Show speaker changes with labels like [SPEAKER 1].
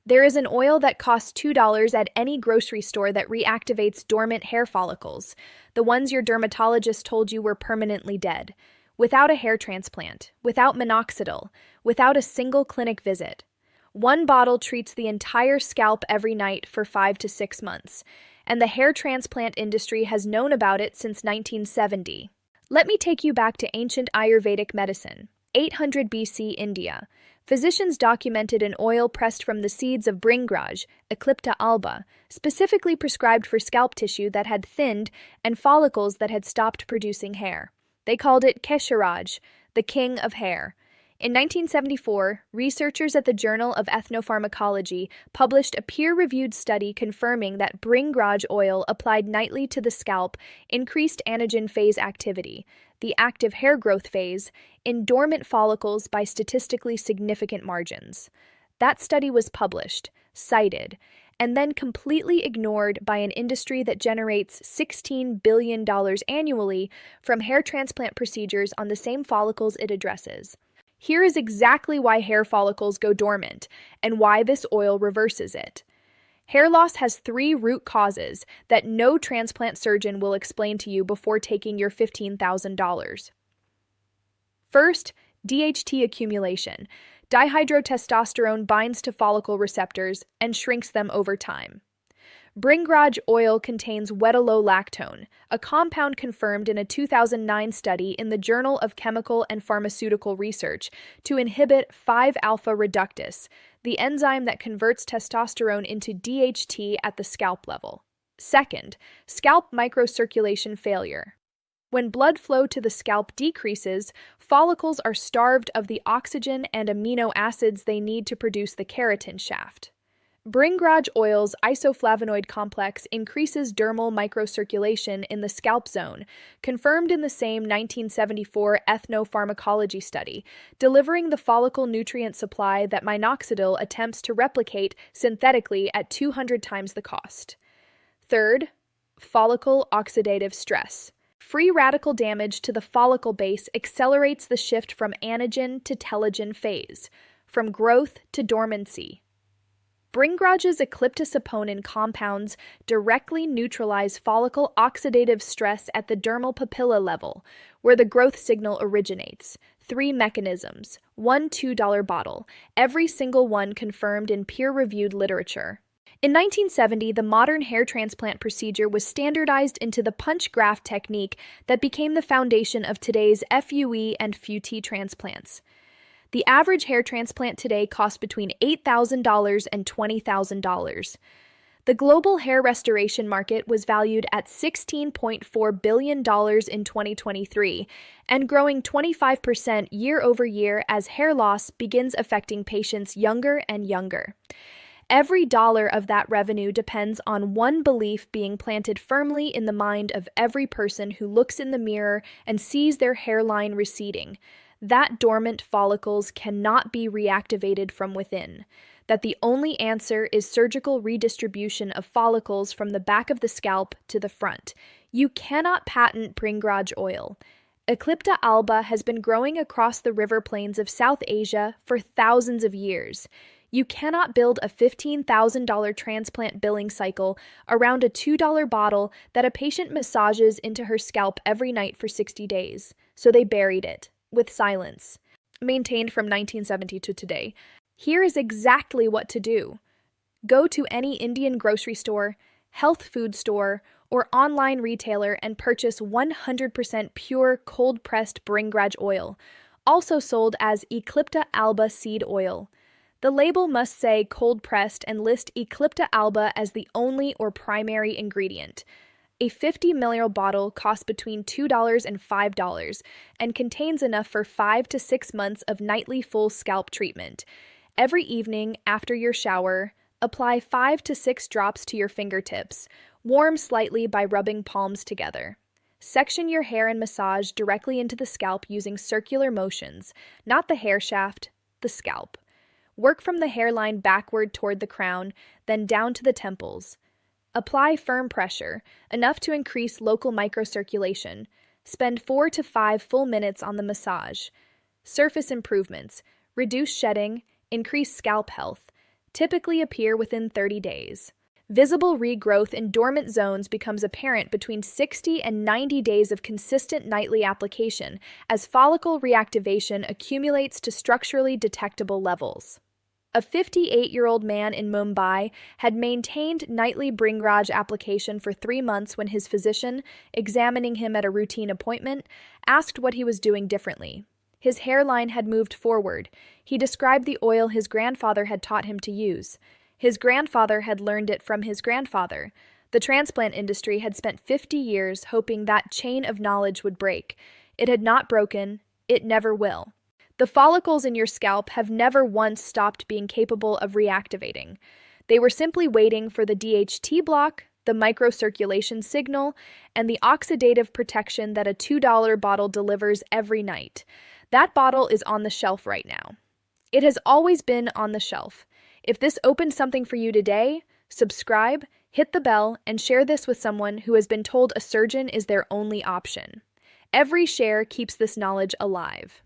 [SPEAKER 1] There is an oil that costs $2 at any grocery store that reactivates dormant hair follicles, the ones your dermatologist told you were permanently dead, without a hair transplant, without minoxidil, without a single clinic visit. One bottle treats the entire scalp every night for 5 to 6 months, and the hair transplant industry has known about it since 1970. Let me take you back to ancient Ayurvedic medicine, 800 BC India. Physicians documented an oil pressed from the seeds of Bhringraj, Eclipta alba, specifically prescribed for scalp tissue that had thinned and follicles that had stopped producing hair. They called it Kesharaj, the king of hair. In 1974, researchers at the Journal of Ethnopharmacology published a peer-reviewed study confirming that Bhringraj oil applied nightly to the scalp increased anagen phase activity, the active hair growth phase, in dormant follicles by statistically significant margins. That study was published, cited, and then completely ignored by an industry that generates $16 billion annually from hair transplant procedures on the same follicles it addresses. Here is exactly why hair follicles go dormant and why this oil reverses it. Hair loss has 3 root causes that no transplant surgeon will explain to you before taking your $15,000. First, DHT accumulation. Dihydrotestosterone binds to follicle receptors and shrinks them over time. Bhringraj oil contains wetulolactone, a compound confirmed in a 2009 study in the Journal of Chemical and Pharmaceutical Research to inhibit 5-alpha reductase, the enzyme that converts testosterone into DHT at the scalp level. Second, scalp microcirculation failure. When blood flow to the scalp decreases, follicles are starved of the oxygen and amino acids they need to produce the keratin shaft. Bhringraj oil's isoflavonoid complex increases dermal microcirculation in the scalp zone, confirmed in the same 1974 ethnopharmacology study, delivering the follicle nutrient supply that minoxidil attempts to replicate synthetically at 200 times the cost. Third, follicle oxidative stress. Free radical damage to the follicle base accelerates the shift from anagen to telogen phase, from growth to dormancy. Bhringraj's ecliptosaponin compounds directly neutralize follicle oxidative stress at the dermal papilla level, where the growth signal originates. 3 mechanisms, 1 $2 bottle, every single one confirmed in peer-reviewed literature. In 1970, the modern hair transplant procedure was standardized into the punch graft technique that became the foundation of today's FUE and FUT transplants. The average hair transplant today costs between $8,000 and $20,000. The global hair restoration market was valued at $16.4 billion in 2023 and growing 25% year over year as hair loss begins affecting patients younger and younger. Every dollar of that revenue depends on one belief being planted firmly in the mind of every person who looks in the mirror and sees their hairline receding, that dormant follicles cannot be reactivated from within, that the only answer is surgical redistribution of follicles from the back of the scalp to the front. You cannot patent Bhringraj oil. Eclipta alba has been growing across the river plains of South Asia for thousands of years. You cannot build a $15,000 transplant billing cycle around a $2 bottle that a patient massages into her scalp every night for 60 days. So they buried it, with silence, maintained from 1970 to today. Here is exactly what to do. Go to any Indian grocery store, health food store, or online retailer and purchase 100% pure cold-pressed Bhringraj oil, also sold as Eclipta alba seed oil. The label must say cold-pressed and list Eclipta alba as the only or primary ingredient. A 50 ml bottle costs between $2 and $5 and contains enough for 5 to 6 months of nightly full scalp treatment. Every evening after your shower, apply 5 to 6 drops to your fingertips. Warm slightly by rubbing palms together. Section your hair and massage directly into the scalp using circular motions, not the hair shaft, the scalp. Work from the hairline backward toward the crown, then down to the temples. Apply firm pressure, enough to increase local microcirculation. Spend 4 to 5 full minutes on the massage. Surface improvements, reduce shedding, increase scalp health. typically appear within 30 days. Visible regrowth in dormant zones becomes apparent between 60 and 90 days of consistent nightly application as follicle reactivation accumulates to structurally detectable levels. A 58-year-old man in Mumbai had maintained nightly Bhringraj application for 3 months when his physician, examining him at a routine appointment, asked what he was doing differently. His hairline had moved forward. He described the oil his grandfather had taught him to use. His grandfather had learned it from his grandfather. The transplant industry had spent 50 years hoping that chain of knowledge would break. It had not broken. It never will. The follicles in your scalp have never once stopped being capable of reactivating. They were simply waiting for the DHT block, the microcirculation signal, and the oxidative protection that a $2 bottle delivers every night. That bottle is on the shelf right now. It has always been on the shelf. If this opened something for you today, subscribe, hit the bell, and share this with someone who has been told a surgeon is their only option. Every share keeps this knowledge alive.